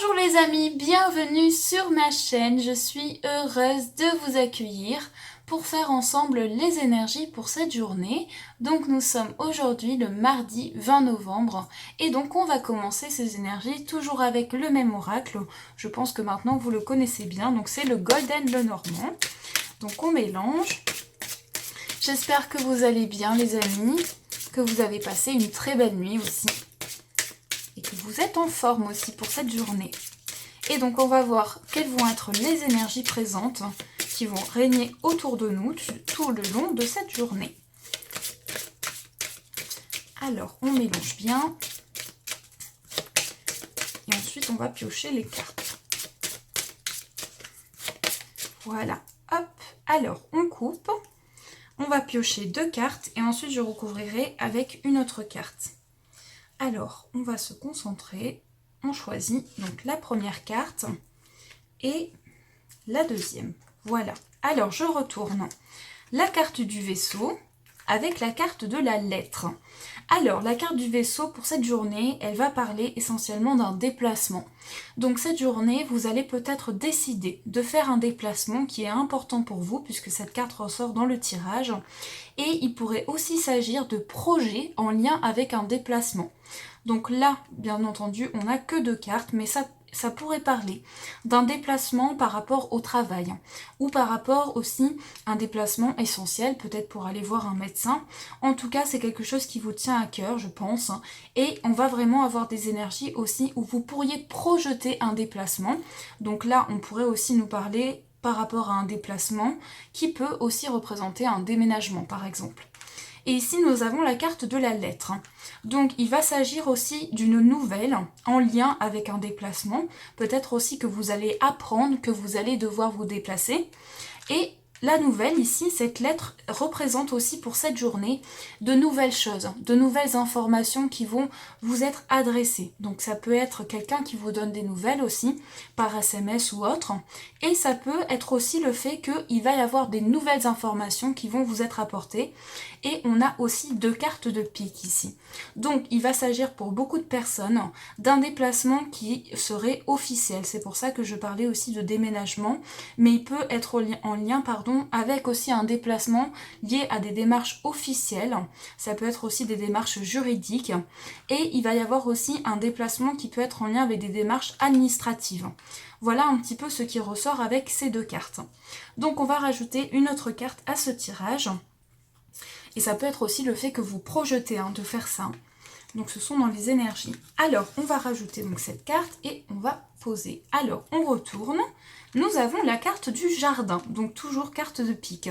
Bonjour les amis, bienvenue sur ma chaîne. Je suis heureuse de vous accueillir pour faire ensemble les énergies pour cette journée. Donc nous sommes aujourd'hui le mardi 20 novembre et donc on va commencer ces énergies toujours avec le même oracle. Je pense que maintenant vous le connaissez bien, donc c'est le Golden Lenormand. Donc on mélange. J'espère que vous allez bien les amis, que vous avez passé une très belle nuit aussi. Et que vous êtes en forme aussi pour cette journée. Et donc on va voir quelles vont être les énergies présentes qui vont régner autour de nous tout le long de cette journée. Alors on mélange bien. Et ensuite on va piocher les cartes. Voilà, hop. Alors on coupe. On va piocher 2 cartes et ensuite je recouvrirai avec une autre carte. Alors, on va se concentrer, on choisit donc la première carte et la deuxième. Voilà, alors je retourne la carte du vaisseau avec la carte de la lettre. Alors, la carte du vaisseau pour cette journée, elle va parler essentiellement d'un déplacement. Donc cette journée, vous allez peut-être décider de faire un déplacement qui est important pour vous puisque cette carte ressort dans le tirage. Et il pourrait aussi s'agir de projets en lien avec un déplacement. Donc là, bien entendu, on n'a que 2 cartes, mais ça pourrait parler d'un déplacement par rapport au travail ou par rapport aussi à un déplacement essentiel, peut-être pour aller voir un médecin. En tout cas, c'est quelque chose qui vous tient à cœur, je pense. Et on va vraiment avoir des énergies aussi où vous pourriez projeter un déplacement. Donc là, on pourrait aussi nous parler par rapport à un déplacement qui peut aussi représenter un déménagement, par exemple. Et ici, nous avons la carte de la lettre. Donc, il va s'agir aussi d'une nouvelle en lien avec un déplacement. Peut-être aussi que vous allez apprendre que vous allez devoir vous déplacer. Et la nouvelle ici, cette lettre représente aussi pour cette journée de nouvelles choses, de nouvelles informations qui vont vous être adressées. Donc ça peut être quelqu'un qui vous donne des nouvelles aussi, par SMS ou autre. Et ça peut être aussi le fait qu'il va y avoir des nouvelles informations qui vont vous être apportées. Et on a aussi 2 cartes de pique ici. Donc il va s'agir pour beaucoup de personnes d'un déplacement qui serait officiel. C'est pour ça que je parlais aussi de déménagement, mais il peut être en lien avec aussi un déplacement lié à des démarches officielles. Ça peut être aussi des démarches juridiques. Et il va y avoir aussi un déplacement qui peut être en lien avec des démarches administratives. Voilà un petit peu ce qui ressort avec ces 2 cartes. Donc on va rajouter une autre carte à ce tirage. Et ça peut être aussi le fait que vous projetez de faire ça. Donc ce sont dans les énergies. Alors on va rajouter donc cette carte et on va poser. Alors on retourne. Nous avons la carte du jardin, donc toujours carte de pique.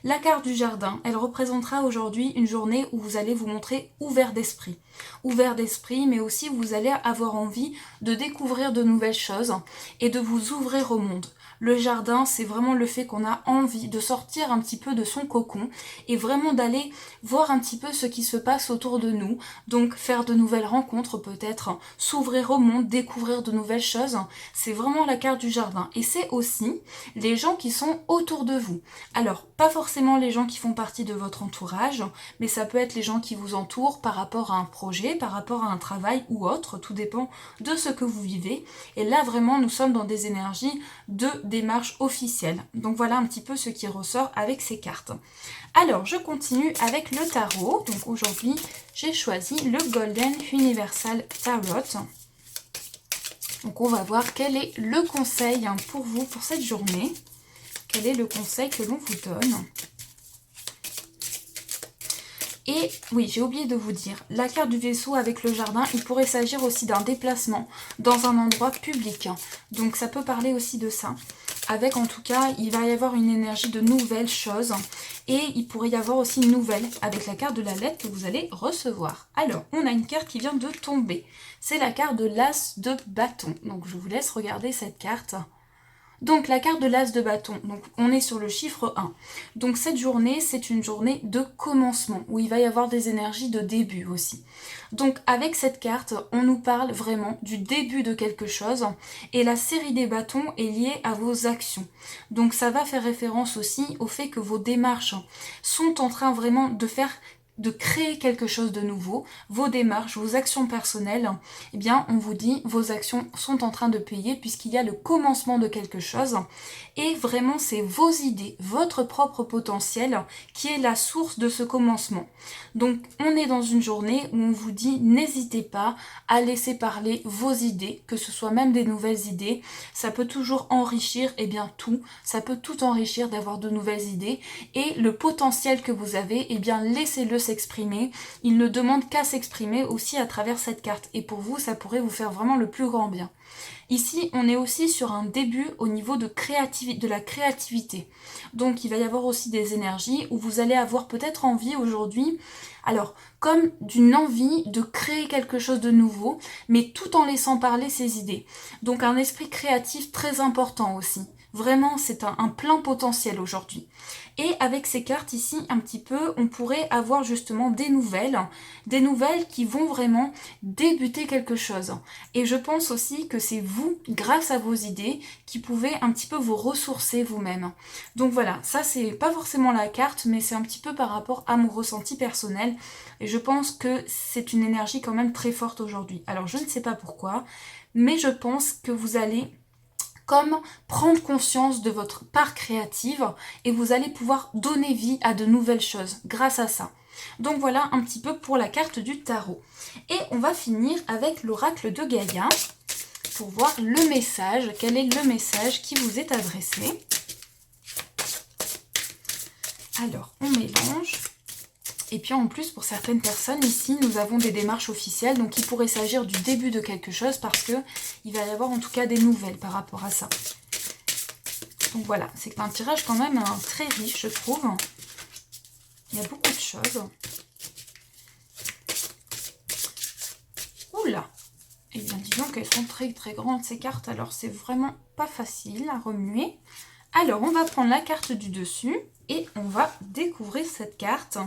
La carte du jardin, elle représentera aujourd'hui une journée où vous allez vous montrer ouvert d'esprit. Ouvert d'esprit, mais aussi vous allez avoir envie de découvrir de nouvelles choses et de vous ouvrir au monde. Le jardin, c'est vraiment le fait qu'on a envie de sortir un petit peu de son cocon et vraiment d'aller voir un petit peu ce qui se passe autour de nous. Donc faire de nouvelles rencontres peut-être, s'ouvrir au monde, découvrir de nouvelles choses. C'est vraiment la carte du jardin. Et c'est aussi les gens qui sont autour de vous. Alors, pas forcément les gens qui font partie de votre entourage, mais ça peut être les gens qui vous entourent par rapport à un projet, par rapport à un travail ou autre. Tout dépend de ce que vous vivez. Et là, vraiment, nous sommes dans des énergies de démarche officielle. Donc voilà un petit peu ce qui ressort avec ces cartes. Alors, je continue avec le tarot. Donc aujourd'hui, j'ai choisi le Golden Universal Tarot. Donc on va voir quel est le conseil pour vous pour cette journée. Quel est le conseil que l'on vous donne. Et oui, j'ai oublié de vous dire, la carte du vaisseau avec le jardin, il pourrait s'agir aussi d'un déplacement dans un endroit public. Donc ça peut parler aussi de ça. Avec en tout cas, il va y avoir une énergie de nouvelles choses. Et il pourrait y avoir aussi une nouvelle avec la carte de la lettre que vous allez recevoir. Alors, on a une carte qui vient de tomber. C'est la carte de l'As de bâton. Donc je vous laisse regarder cette carte. Donc la carte de l'As de bâton, donc on est sur le chiffre 1. Donc cette journée, c'est une journée de commencement, où il va y avoir des énergies de début aussi. Donc avec cette carte, on nous parle vraiment du début de quelque chose, et la série des bâtons est liée à vos actions. Donc ça va faire référence aussi au fait que vos démarches sont en train vraiment de faire de créer quelque chose de nouveau, vos démarches, vos actions personnelles, eh bien on vous dit vos actions sont en train de payer puisqu'il y a le commencement de quelque chose et vraiment c'est vos idées, votre propre potentiel qui est la source de ce commencement. Donc on est dans une journée où on vous dit n'hésitez pas à laisser parler vos idées, que ce soit même des nouvelles idées, ça peut toujours enrichir tout, ça peut tout enrichir d'avoir de nouvelles idées et le potentiel que vous avez, laissez-le s'exprimer, il ne demande qu'à s'exprimer aussi à travers cette carte et pour vous ça pourrait vous faire vraiment le plus grand bien. Ici, on est aussi sur un début au niveau de la créativité. Donc, il va y avoir aussi des énergies où vous allez avoir peut-être envie aujourd'hui, alors, comme d'une envie de créer quelque chose de nouveau, mais tout en laissant parler ses idées. Donc, un esprit créatif très important aussi. Vraiment, c'est un plein potentiel aujourd'hui. Et avec ces cartes ici, un petit peu, on pourrait avoir justement des nouvelles qui vont vraiment débuter quelque chose. Et je pense aussi que c'est vous, grâce à vos idées, qui pouvez un petit peu vous ressourcer vous-même. Donc voilà, ça c'est pas forcément la carte, mais c'est un petit peu par rapport à mon ressenti personnel. Et je pense que c'est une énergie quand même très forte aujourd'hui. Alors je ne sais pas pourquoi, mais je pense que vous allez comme prendre conscience de votre part créative et vous allez pouvoir donner vie à de nouvelles choses grâce à ça. Donc voilà un petit peu pour la carte du tarot. Et on va finir avec l'oracle de Gaïa pour voir le message, quel est le message qui vous est adressé. Alors, on mélange. Et puis en plus, pour certaines personnes, ici, nous avons des démarches officielles. Donc il pourrait s'agir du début de quelque chose parce qu'il va y avoir en tout cas des nouvelles par rapport à ça. Donc voilà, c'est un tirage quand même très riche, je trouve. Il y a beaucoup de choses. Oula! Et bien disons qu'elles sont très très grandes ces cartes, alors c'est vraiment pas facile à remuer. Alors on va prendre la carte du dessus et on va découvrir cette carte.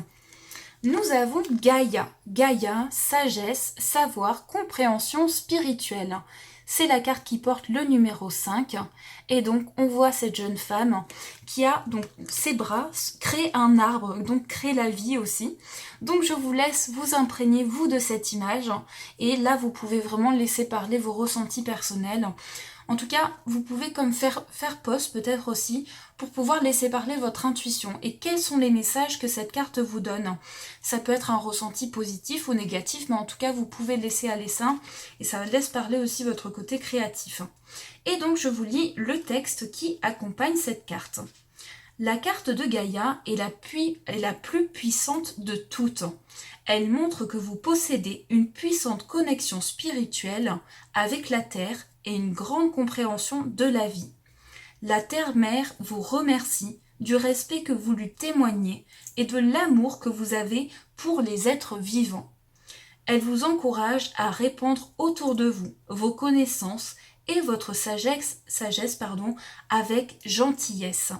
Nous avons Gaïa. Gaïa, sagesse, savoir, compréhension spirituelle. C'est la carte qui porte le numéro 5. Et donc, on voit cette jeune femme qui a donc ses bras, crée un arbre, donc crée la vie aussi. Donc, je vous laisse vous imprégner, vous, de cette image. Et là, vous pouvez vraiment laisser parler vos ressentis personnels. En tout cas, vous pouvez comme faire pause peut-être aussi pour pouvoir laisser parler votre intuition. Et quels sont les messages que cette carte vous donne? Ça peut être un ressenti positif ou négatif, mais en tout cas, vous pouvez laisser aller ça. Et ça laisse parler aussi votre côté créatif. Et donc, je vous lis le texte qui accompagne cette carte. La carte de Gaïa est la plus puissante de toutes. Elle montre que vous possédez une puissante connexion spirituelle avec la Terre et une grande compréhension de la vie. La Terre-Mère vous remercie du respect que vous lui témoignez et de l'amour que vous avez pour les êtres vivants. Elle vous encourage à répandre autour de vous vos connaissances et votre sagesse avec gentillesse.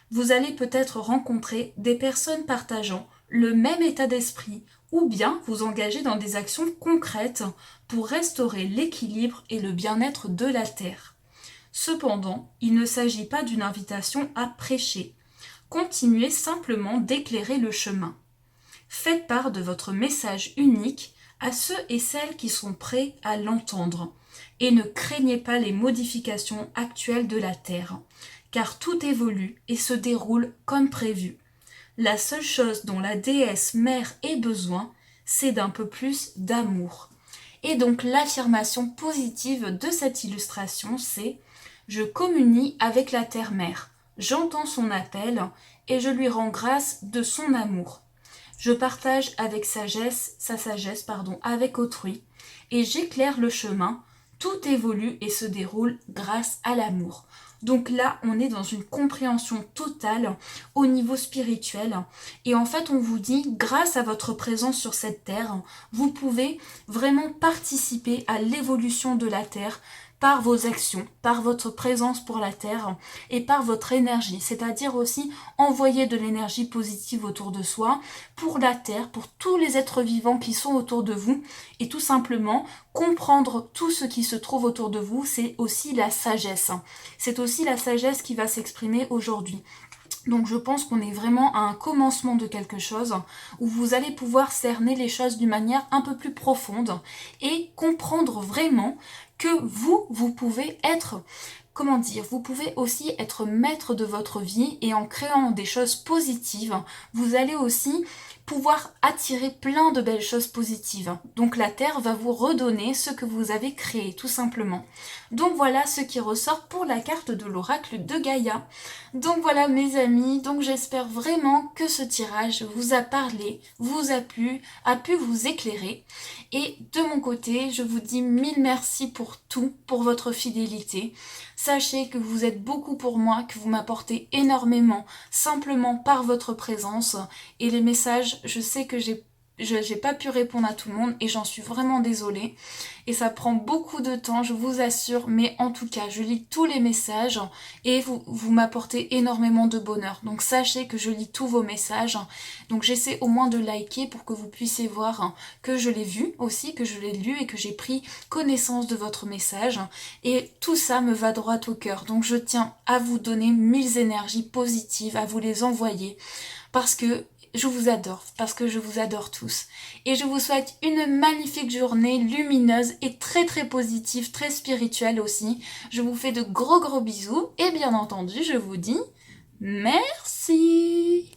Vous allez peut-être rencontrer des personnes partageant le même état d'esprit ou bien vous engager dans des actions concrètes pour restaurer l'équilibre et le bien-être de la Terre. Cependant, il ne s'agit pas d'une invitation à prêcher. Continuez simplement d'éclairer le chemin. Faites part de votre message unique à ceux et celles qui sont prêts à l'entendre et ne craignez pas les modifications actuelles de la Terre, car tout évolue et se déroule comme prévu. La seule chose dont la déesse mère ait besoin, c'est d'un peu plus d'amour. Et donc l'affirmation positive de cette illustration, c'est « Je communie avec la terre-mère, j'entends son appel et je lui rends grâce de son amour. Je partage avec sa sagesse avec autrui et j'éclaire le chemin, tout évolue et se déroule grâce à l'amour. » Donc là, on est dans une compréhension totale au niveau spirituel. Et en fait, on vous dit, grâce à votre présence sur cette terre, vous pouvez vraiment participer à l'évolution de la terre par vos actions, par votre présence pour la terre et par votre énergie. C'est-à-dire aussi envoyer de l'énergie positive autour de soi pour la terre, pour tous les êtres vivants qui sont autour de vous et tout simplement comprendre tout ce qui se trouve autour de vous, c'est aussi la sagesse. C'est aussi la sagesse qui va s'exprimer aujourd'hui. Donc je pense qu'on est vraiment à un commencement de quelque chose où vous allez pouvoir cerner les choses d'une manière un peu plus profonde et comprendre vraiment que vous pouvez être, comment dire, vous pouvez aussi être maître de votre vie et en créant des choses positives, vous allez aussi pouvoir attirer plein de belles choses positives. Donc la Terre va vous redonner ce que vous avez créé, tout simplement. Donc voilà ce qui ressort pour la carte de l'oracle de Gaïa. Donc voilà mes amis, donc j'espère vraiment que ce tirage vous a parlé, vous a pu vous éclairer. Et de mon côté, je vous dis mille merci pour tout, pour votre fidélité. Sachez que vous êtes beaucoup pour moi, que vous m'apportez énormément, simplement par votre présence. Et les messages, je sais que j'ai pas pu répondre à tout le monde et j'en suis vraiment désolée. Et ça prend beaucoup de temps, je vous assure, mais en tout cas, je lis tous les messages et vous m'apportez énormément de bonheur. Donc sachez que je lis tous vos messages. Donc j'essaie au moins de liker pour que vous puissiez voir que je l'ai vu aussi, que je l'ai lu et que j'ai pris connaissance de votre message. Et tout ça me va droit au cœur. Donc je tiens à vous donner 1000 énergies positives, à vous les envoyer parce que je vous adore, parce que je vous adore tous. Et je vous souhaite une magnifique journée lumineuse et très très positive, très spirituelle aussi. Je vous fais de gros bisous et bien entendu, je vous dis merci.